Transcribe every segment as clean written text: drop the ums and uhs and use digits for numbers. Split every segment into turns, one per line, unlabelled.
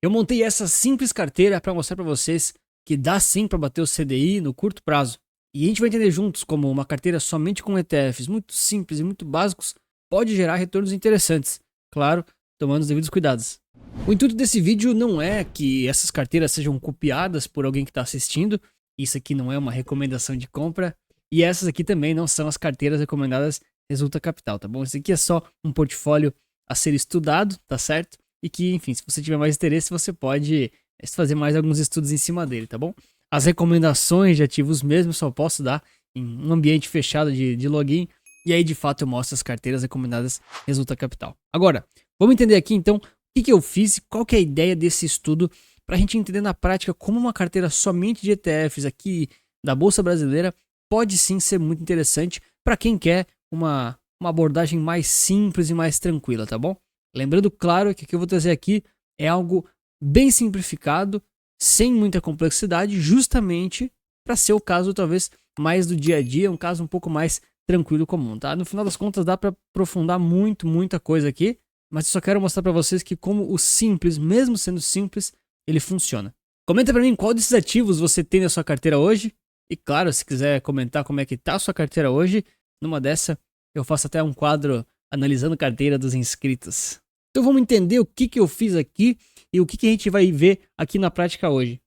Eu montei essa simples carteira para mostrar para vocês que dá sim para bater o CDI no curto prazo. E a gente vai entender juntos como uma carteira somente com ETFs muito simples e muito básicos pode gerar retornos interessantes, claro, tomando os devidos cuidados. O intuito desse vídeo não é que essas carteiras sejam copiadas por alguém que está assistindo, isso aqui não é uma recomendação de compra, e essas aqui também não são as carteiras recomendadas Resulta Capital, tá bom? Isso aqui é só um portfólio a ser estudado, tá certo? E que, enfim, se você tiver mais interesse, você pode fazer mais alguns estudos em cima dele, tá bom? As recomendações de ativos mesmo só posso dar em um ambiente fechado de login, e aí de fato eu mostro as carteiras recomendadas Resulta Capital. Agora, vamos entender aqui então o que eu fiz e qual que é a ideia desse estudo para a gente entender na prática como uma carteira somente de ETFs aqui da Bolsa Brasileira pode sim ser muito interessante para quem quer uma abordagem mais simples e mais tranquila, tá bom? Lembrando, claro, que o que eu vou trazer aqui é algo bem simplificado, sem muita complexidade, justamente para ser o caso talvez mais do dia a dia, um caso um pouco mais tranquilo, comum, tá? No final das contas dá para aprofundar muita coisa aqui, mas eu só quero mostrar para vocês que como o simples, mesmo sendo simples, ele funciona. Comenta para mim qual desses ativos você tem na sua carteira hoje, e claro, se quiser comentar como é que tá a sua carteira hoje, numa dessa eu faço até um quadro analisando a carteira dos inscritos. Então vamos entender o que eu fiz aqui e o que a gente vai ver aqui na prática hoje.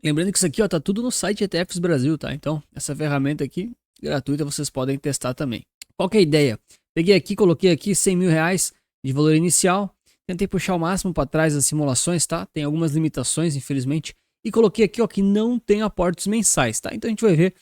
Lembrando que isso aqui ó, tá tudo no site ETFs Brasil, tá? Então essa ferramenta aqui, gratuita, vocês podem testar também. Qual que é a ideia? Peguei aqui, coloquei aqui 100 mil reais de valor inicial, tentei puxar o máximo para trás das simulações, tá? Tem algumas limitações, infelizmente. E coloquei aqui ó, que não tem aportes mensais, tá? Então a gente vai ver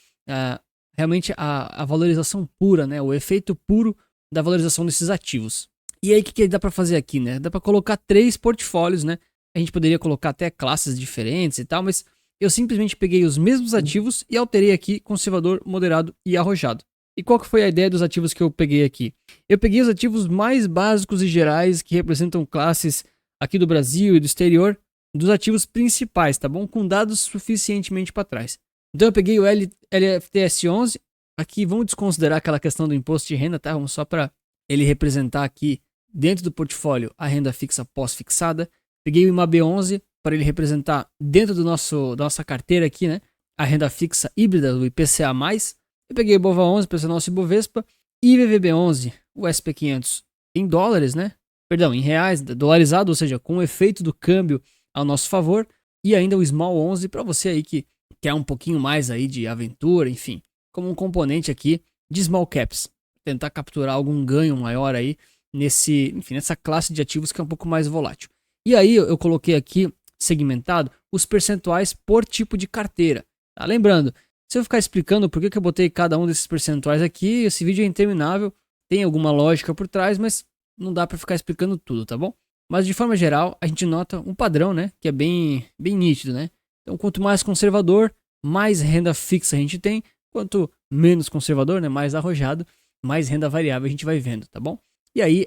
realmente a valorização pura, né? O efeito puro da valorização desses ativos. E aí o que dá para fazer aqui, né? Dá para colocar 3 portfólios, né? A gente poderia colocar até classes diferentes e tal, mas eu simplesmente peguei os mesmos ativos e alterei aqui conservador, moderado e arrojado. E qual que foi a ideia dos ativos que eu peguei aqui? Eu peguei os ativos mais básicos e gerais que representam classes aqui do Brasil e do exterior, dos ativos principais, tá bom? Com dados suficientemente para trás. Então eu peguei o LFTS11, aqui vamos desconsiderar aquela questão do imposto de renda, tá? Vamos só para ele representar aqui dentro do portfólio a renda fixa pós-fixada. Peguei o IMAB11 para ele representar dentro da nossa carteira aqui, né? A renda fixa híbrida do IPCA+. Eu peguei o BOVA11 para ser nosso Ibovespa e VVB11, o SP500 em dólares, né? Perdão, em reais, dolarizado, ou seja, com o efeito do câmbio ao nosso favor. E ainda o Small 11 para você aí que quer um pouquinho mais aí de aventura, enfim, como um componente aqui de Small Caps. Tentar capturar algum ganho maior aí nessa classe de ativos que é um pouco mais volátil. E aí eu coloquei aqui segmentado os percentuais por tipo de carteira. Tá? Lembrando, se eu ficar explicando por que eu botei cada um desses percentuais aqui, esse vídeo é interminável, tem alguma lógica por trás, mas não dá para ficar explicando tudo, tá bom? Mas de forma geral, a gente nota um padrão, né, que é bem nítido, né? Então, quanto mais conservador, mais renda fixa a gente tem, quanto menos conservador, né, mais arrojado, mais renda variável a gente vai vendo, tá bom? E aí,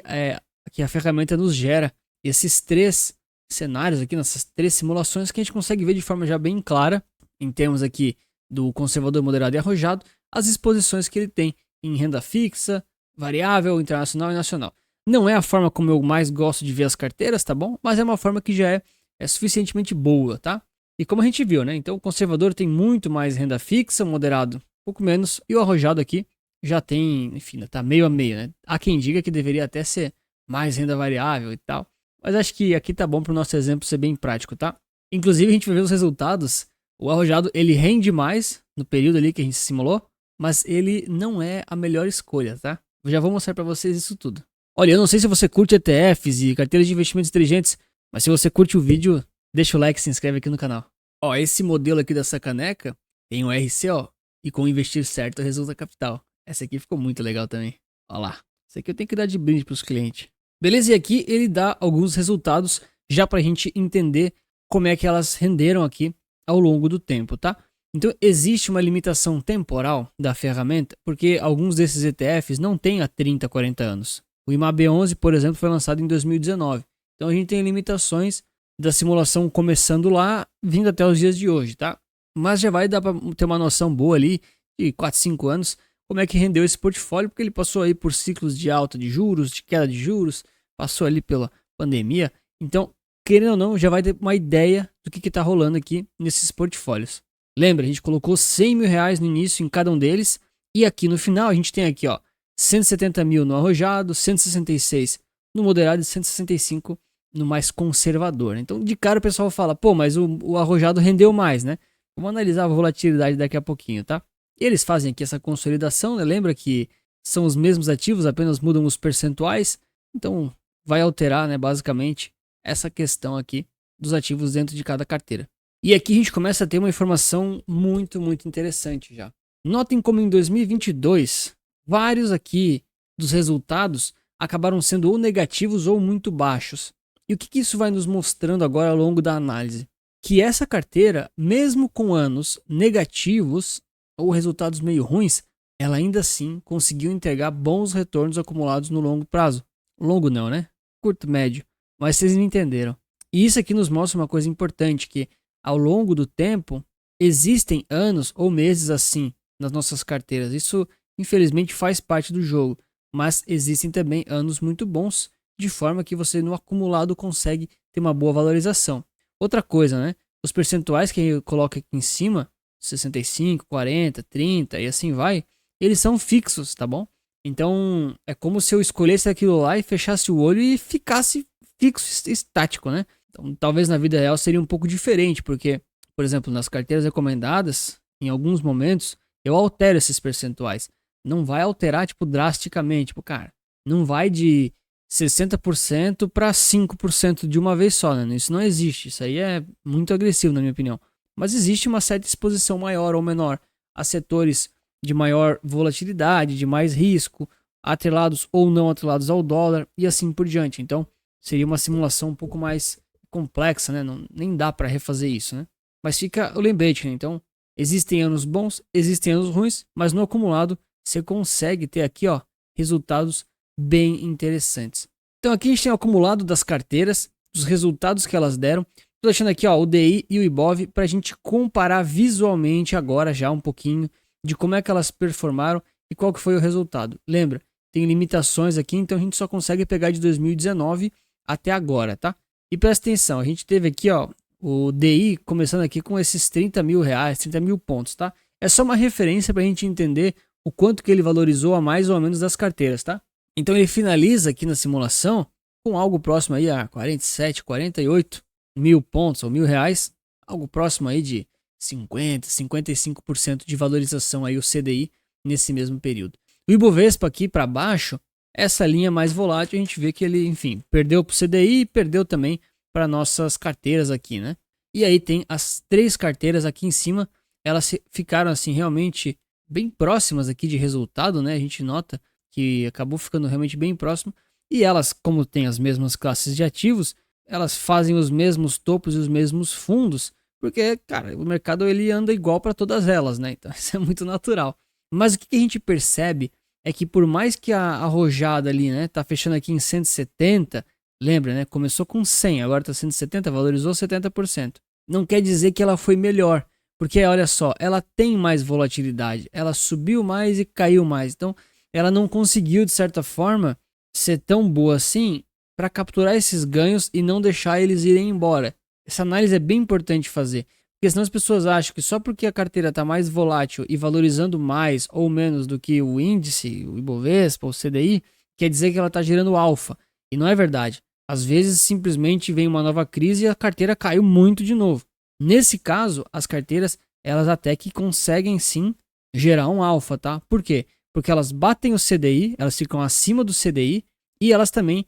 aqui a ferramenta nos gera esses 3 cenários aqui, nessas 3 simulações que a gente consegue ver de forma já bem clara, em termos aqui do conservador, moderado e arrojado, as exposições que ele tem em renda fixa, variável, internacional e nacional. Não é a forma como eu mais gosto de ver as carteiras, tá bom? Mas é uma forma que já é suficientemente boa, tá? E como a gente viu, né? Então o conservador tem muito mais renda fixa, o moderado um pouco menos, e o arrojado aqui já tem, enfim, tá meio a meio, né? Há quem diga que deveria até ser mais renda variável e tal. Mas acho que aqui tá bom para o nosso exemplo ser bem prático, tá? Inclusive a gente vai ver os resultados. O arrojado, ele rende mais no período ali que a gente simulou, mas ele não é a melhor escolha, tá? Eu já vou mostrar para vocês isso tudo. Olha, eu não sei se você curte ETFs e carteiras de investimentos inteligentes, mas se você curte o vídeo, deixa o like e se inscreve aqui no canal. Ó, esse modelo aqui dessa caneca tem um RCO e com investir certo resulta capital. Essa aqui ficou muito legal também. Ó lá, isso aqui eu tenho que dar de brinde para os clientes. Beleza, e aqui ele dá alguns resultados já para a gente entender como é que elas renderam aqui ao longo do tempo, tá? Então existe uma limitação temporal da ferramenta, porque alguns desses ETFs não têm há 30, 40 anos. O IMAB11, por exemplo, foi lançado em 2019. Então a gente tem limitações da simulação começando lá, vindo até os dias de hoje, tá? Mas já vai dar para ter uma noção boa ali, de 4, 5 anos, como é que rendeu esse portfólio, porque ele passou aí por ciclos de alta de juros, de queda de juros, passou ali pela pandemia. Então querendo ou não, já vai ter uma ideia do que está rolando aqui nesses portfólios. Lembra, a gente colocou 100 mil reais no início em cada um deles, e aqui no final a gente tem aqui, ó, 170 mil no arrojado, 166 no moderado e 165 no mais conservador. Então, de cara o pessoal fala, pô, mas o arrojado rendeu mais, né? Vamos analisar a volatilidade daqui a pouquinho, tá? Eles fazem aqui essa consolidação, né? Lembra que são os mesmos ativos, apenas mudam os percentuais. Então, vai alterar, né, basicamente, essa questão aqui dos ativos dentro de cada carteira. E aqui a gente começa a ter uma informação muito interessante já. Notem como em 2022, vários aqui dos resultados acabaram sendo ou negativos ou muito baixos. E o que isso vai nos mostrando agora ao longo da análise? Que essa carteira, mesmo com anos negativos ou resultados meio ruins, ela ainda assim conseguiu entregar bons retornos acumulados no longo prazo. Longo não, né? Curto, médio. Mas vocês me entenderam. E isso aqui nos mostra uma coisa importante, que ao longo do tempo, existem anos ou meses assim nas nossas carteiras. Isso, infelizmente, faz parte do jogo. Mas existem também anos muito bons, de forma que você no acumulado consegue ter uma boa valorização. Outra coisa, né? Os percentuais que eu coloco aqui em cima, 65, 40, 30 e assim vai, eles são fixos, tá bom? Então, é como se eu escolhesse aquilo lá e fechasse o olho e ficasse fixo, estático, né? Então, talvez na vida real seria um pouco diferente, porque, por exemplo, nas carteiras recomendadas, em alguns momentos, eu altero esses percentuais. Não vai alterar, tipo, drasticamente. Tipo, cara, não vai de 60% para 5% de uma vez só, né? Isso não existe. Isso aí é muito agressivo, na minha opinião. Mas existe uma certa exposição maior ou menor a setores de maior volatilidade, de mais risco, atrelados ou não atrelados ao dólar e assim por diante. Então, seria uma simulação um pouco mais complexa, né? Não, nem dá para refazer isso, né? Mas fica o lembrete, né? Então, existem anos bons, existem anos ruins, mas no acumulado você consegue ter aqui, ó, resultados bem interessantes. Então aqui a gente tem o acumulado das carteiras, dos resultados que elas deram. Tô deixando aqui, ó, o DI e o IBOV para a gente comparar visualmente agora já um pouquinho de como é que elas performaram e qual que foi o resultado. Lembra, tem limitações aqui, então a gente só consegue pegar de 2019 até agora, tá? E presta atenção, a gente teve aqui, ó, o DI começando aqui com esses 30 mil reais, 30 mil pontos, tá? É só uma referência para a gente entender o quanto que ele valorizou a mais ou menos das carteiras, tá? Então ele finaliza aqui na simulação com algo próximo aí a 47, 48 mil pontos ou R$ 1.000, algo próximo aí de 50, 55% de valorização aí o CDI nesse mesmo período. O Ibovespa aqui para baixo, essa linha mais volátil, a gente vê que ele, enfim, perdeu para o CDI e perdeu também para nossas carteiras aqui, né? E aí tem as três carteiras aqui em cima, elas ficaram assim realmente bem próximas aqui de resultado, né? A gente nota que acabou ficando realmente bem próximo. E elas, como tem as mesmas classes de ativos, elas fazem os mesmos topos e os mesmos fundos, porque, cara, o mercado ele anda igual para todas elas, né? Então isso é muito natural. Mas o que a gente percebe é que por mais que a arrojada ali, né, tá fechando aqui em 170, lembra, né? Começou com 100, agora tá 170, valorizou 70%. Não quer dizer que ela foi melhor, porque olha só, ela tem mais volatilidade, ela subiu mais e caiu mais. Então, ela não conseguiu, de certa forma, ser tão boa assim para capturar esses ganhos e não deixar eles irem embora. Essa análise é bem importante fazer, porque senão as pessoas acham que só porque a carteira está mais volátil e valorizando mais ou menos do que o índice, o Ibovespa, o CDI, quer dizer que ela está gerando alfa. E não é verdade. Às vezes simplesmente vem uma nova crise e a carteira caiu muito de novo. Nesse caso, as carteiras, elas até que conseguem sim gerar um alfa, tá? Por quê? Porque elas batem o CDI, elas ficam acima do CDI e elas também,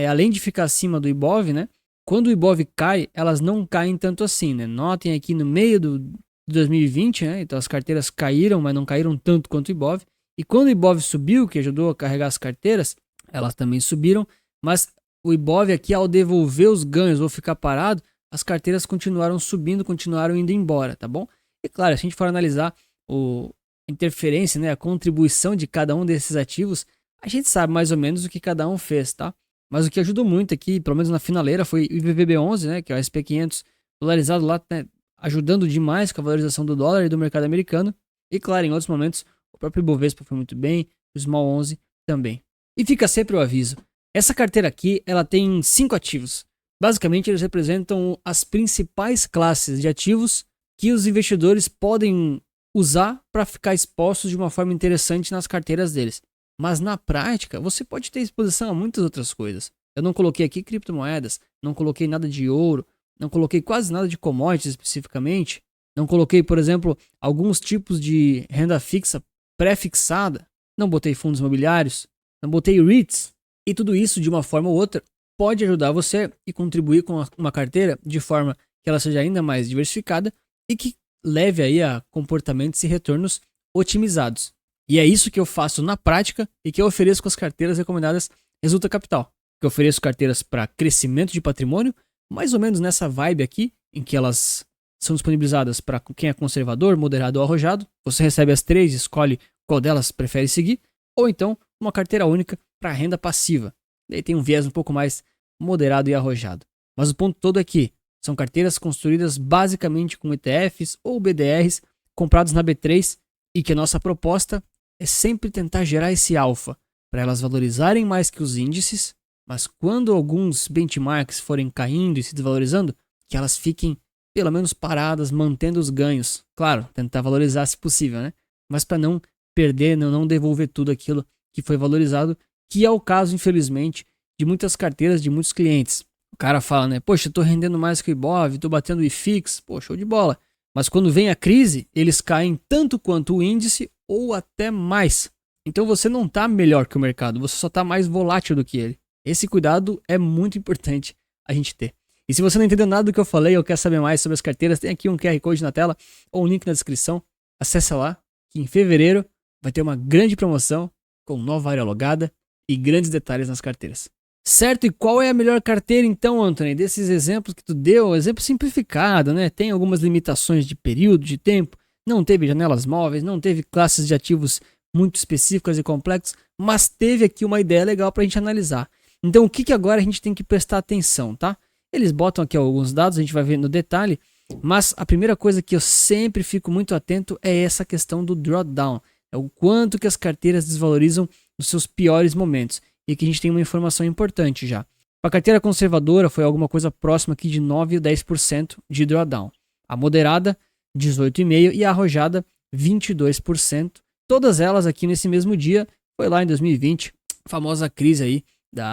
além de ficar acima do IBOV, né? Quando o IBOV cai, elas não caem tanto assim, né? Notem aqui no meio de 2020, né? Então as carteiras caíram, mas não caíram tanto quanto o IBOV. E quando o IBOV subiu, que ajudou a carregar as carteiras, elas também subiram, mas o IBOV aqui, ao devolver os ganhos ou ficar parado, as carteiras continuaram subindo, continuaram indo embora, tá bom? E claro, se a gente for analisar a interferência, né, a contribuição de cada um desses ativos, a gente sabe mais ou menos o que cada um fez, tá? Mas o que ajudou muito aqui, pelo menos na finaleira, foi o IVVB11, né, que é o SP500 dolarizado lá, né, ajudando demais com a valorização do dólar e do mercado americano. E claro, em outros momentos, o próprio Ibovespa foi muito bem, o Small 11 também. E fica sempre o aviso, essa carteira aqui, ela tem 5 ativos. Basicamente, eles representam as principais classes de ativos que os investidores podem usar para ficar expostos de uma forma interessante nas carteiras deles. Mas na prática, você pode ter exposição a muitas outras coisas. Eu não coloquei aqui criptomoedas, não coloquei nada de ouro, não coloquei quase nada de commodities especificamente, não coloquei, por exemplo, alguns tipos de renda fixa pré-fixada, não botei fundos imobiliários, não botei REITs, e tudo isso de uma forma ou outra pode ajudar você e contribuir com uma carteira de forma que ela seja ainda mais diversificada e que leve aí a comportamentos e retornos otimizados. E é isso que eu faço na prática e que eu ofereço com as carteiras recomendadas Resulta Capital. Que eu ofereço carteiras para crescimento de patrimônio, mais ou menos nessa vibe aqui, em que elas são disponibilizadas para quem é conservador, moderado ou arrojado. Você recebe as três, escolhe qual delas prefere seguir, ou então uma carteira única para renda passiva. Daí tem um viés um pouco mais moderado e arrojado. Mas o ponto todo é que são carteiras construídas basicamente com ETFs ou BDRs comprados na B3 e que a nossa proposta é sempre tentar gerar esse alfa para elas valorizarem mais que os índices, mas quando alguns benchmarks forem caindo e se desvalorizando, que elas fiquem pelo menos paradas, mantendo os ganhos. Claro, tentar valorizar se possível, né? Mas para não perder, não devolver tudo aquilo que foi valorizado, que é o caso, infelizmente, de muitas carteiras de muitos clientes. O cara fala, né? Poxa, eu tô rendendo mais que o Ibov, tô batendo o IFIX, pô, show de bola. Mas quando vem a crise, eles caem tanto quanto o índice ou até mais. Então você não tá melhor que o mercado, você só tá mais volátil do que ele. Esse cuidado é muito importante a gente ter. E se você não entendeu nada do que eu falei ou quer saber mais sobre as carteiras, tem aqui um QR Code na tela ou um link na descrição. Acessa lá, que em fevereiro vai ter uma grande promoção com nova área logada e grandes detalhes nas carteiras. Certo? E qual é a melhor carteira então, Anthony? Desses exemplos que tu deu, exemplo simplificado, né? Tem algumas limitações de período, de tempo, não teve janelas móveis, não teve classes de ativos muito específicas e complexas, mas teve aqui uma ideia legal para a gente analisar. Então o que agora a gente tem que prestar atenção, tá? Eles botam aqui alguns dados, a gente vai ver no detalhe, mas a primeira coisa que eu sempre fico muito atento é essa questão do drawdown. É o quanto que as carteiras desvalorizam nos seus piores momentos. E aqui a gente tem uma informação importante já. A carteira conservadora foi alguma coisa próxima aqui de 9 a 10% de drawdown. A moderada, 18,5% e a arrojada, 22%. Todas elas aqui nesse mesmo dia, foi lá em 2020, a famosa crise aí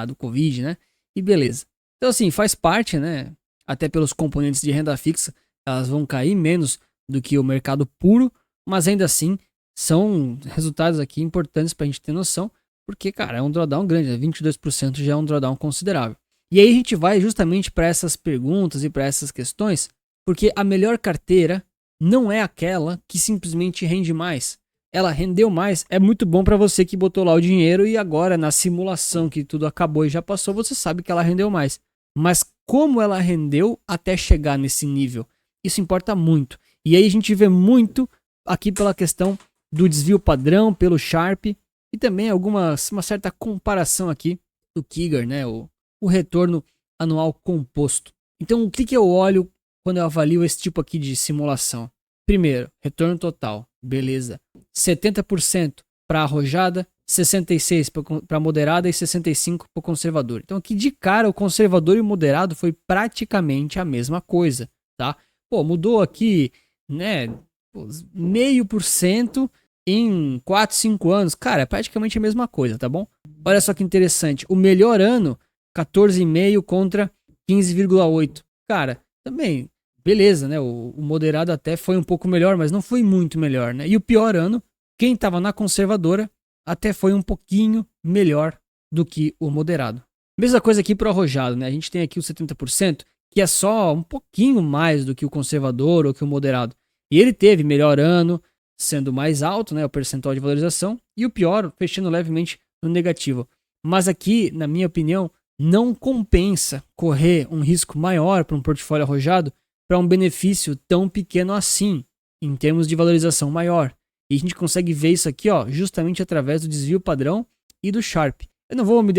do Covid, né? E beleza. Então assim, faz parte, né? Até pelos componentes de renda fixa, elas vão cair menos do que o mercado puro, mas ainda assim são resultados aqui importantes para a gente ter noção, porque, cara, é um drawdown grande, né? 22% já é um drawdown considerável. E aí a gente vai justamente para essas perguntas e para essas questões, porque a melhor carteira não é aquela que simplesmente rende mais. Ela rendeu mais, é muito bom para você que botou lá o dinheiro e agora na simulação que tudo acabou e já passou, você sabe que ela rendeu mais. Mas como ela rendeu até chegar nesse nível? Isso importa muito. E aí a gente vê muito aqui pela questão do desvio padrão, pelo Sharpe, e também uma certa comparação aqui do Kiger, né? O retorno anual composto. Então, o que eu olho quando eu avalio esse tipo aqui de simulação? Primeiro, retorno total. Beleza. 70% para arrojada, 66% para moderada e 65% para o conservador. Então, aqui de cara, o conservador e o moderado foi praticamente a mesma coisa, tá? Pô, mudou aqui, né? 0,5% em 4, 5 anos. Cara, é praticamente a mesma coisa, tá bom? Olha só que interessante. O melhor ano, 14,5 contra 15,8. Cara, também, beleza, né? O moderado até foi um pouco melhor, mas não foi muito melhor, né? E o pior ano, quem tava na conservadora até foi um pouquinho melhor do que o moderado. Mesma coisa aqui pro arrojado, né? A gente tem aqui o 70%, que é só um pouquinho mais do que o conservador ou que o moderado. E ele teve melhor ano, sendo mais alto, né, o percentual de valorização, e o pior, fechando levemente no negativo. Mas aqui, na minha opinião, não compensa correr um risco maior para um portfólio arrojado para um benefício tão pequeno assim, em termos de valorização maior. E a gente consegue ver isso aqui, ó, justamente através do desvio padrão e do Sharpe. Eu não vou me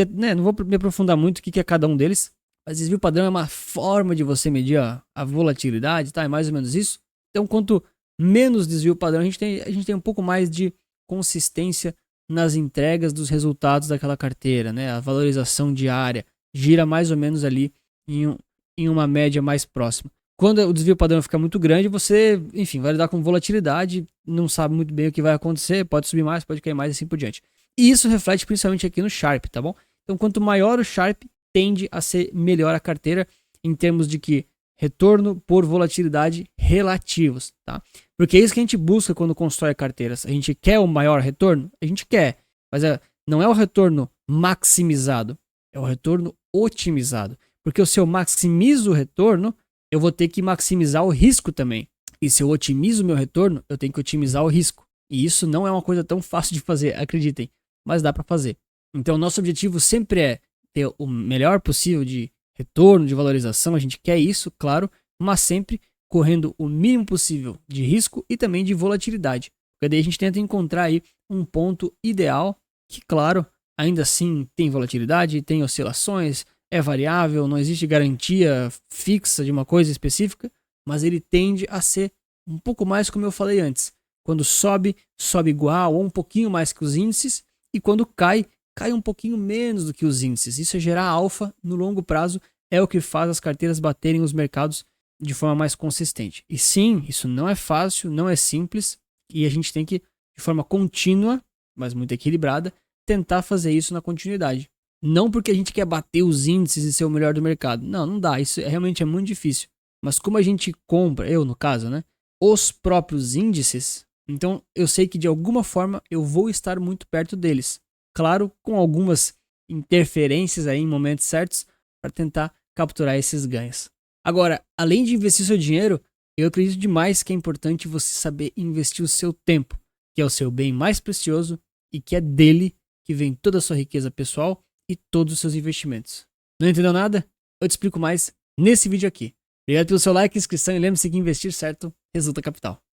aprofundar muito o que é cada um deles, mas desvio padrão é uma forma de você medir a volatilidade, tá? É mais ou menos isso. Então, quanto menos desvio padrão, a gente tem um pouco mais de consistência nas entregas dos resultados daquela carteira, né? A valorização diária gira mais ou menos ali em em uma média mais próxima. Quando o desvio padrão fica muito grande, você, enfim, vai lidar com volatilidade, não sabe muito bem o que vai acontecer, pode subir mais, pode cair mais e assim por diante. E isso reflete principalmente aqui no Sharpe, tá bom? Então, quanto maior o Sharpe, tende a ser melhor a carteira em termos de que retorno por volatilidade relativos, tá? Porque é isso que a gente busca quando constrói carteiras. A gente quer o maior retorno? A gente quer, mas não é o retorno maximizado, é o retorno otimizado. Porque se eu maximizo o retorno, eu vou ter que maximizar o risco também. E se eu otimizo o meu retorno, eu tenho que otimizar o risco. E isso não é uma coisa tão fácil de fazer, acreditem, mas dá para fazer. Então, nosso objetivo sempre é ter o melhor possível de retorno, de valorização, a gente quer isso, claro, mas sempre correndo o mínimo possível de risco e também de volatilidade. Porque daí a gente tenta encontrar aí um ponto ideal que, claro, ainda assim tem volatilidade, tem oscilações, é variável, não existe garantia fixa de uma coisa específica, mas ele tende a ser um pouco mais como eu falei antes. Quando sobe, sobe igual ou um pouquinho mais que os índices, e quando cai, cai um pouquinho menos do que os índices. Isso é gerar alfa no longo prazo, é o que faz as carteiras baterem os mercados de forma mais consistente. E sim, isso não é fácil, não é simples, e a gente tem que, de forma contínua, mas muito equilibrada, tentar fazer isso na continuidade. Não porque a gente quer bater os índices e ser o melhor do mercado. Não, não dá, isso realmente é muito difícil. Mas como a gente compra, eu no caso, né, os próprios índices, então eu sei que de alguma forma eu vou estar muito perto deles. Claro, com algumas interferências aí em momentos certos para tentar capturar esses ganhos. Agora, além de investir seu dinheiro, eu acredito demais que é importante você saber investir o seu tempo, que é o seu bem mais precioso e que é dele que vem toda a sua riqueza pessoal e todos os seus investimentos. Não entendeu nada? Eu te explico mais nesse vídeo aqui. Obrigado pelo seu like, inscrição e lembre-se que investir certo resulta capital.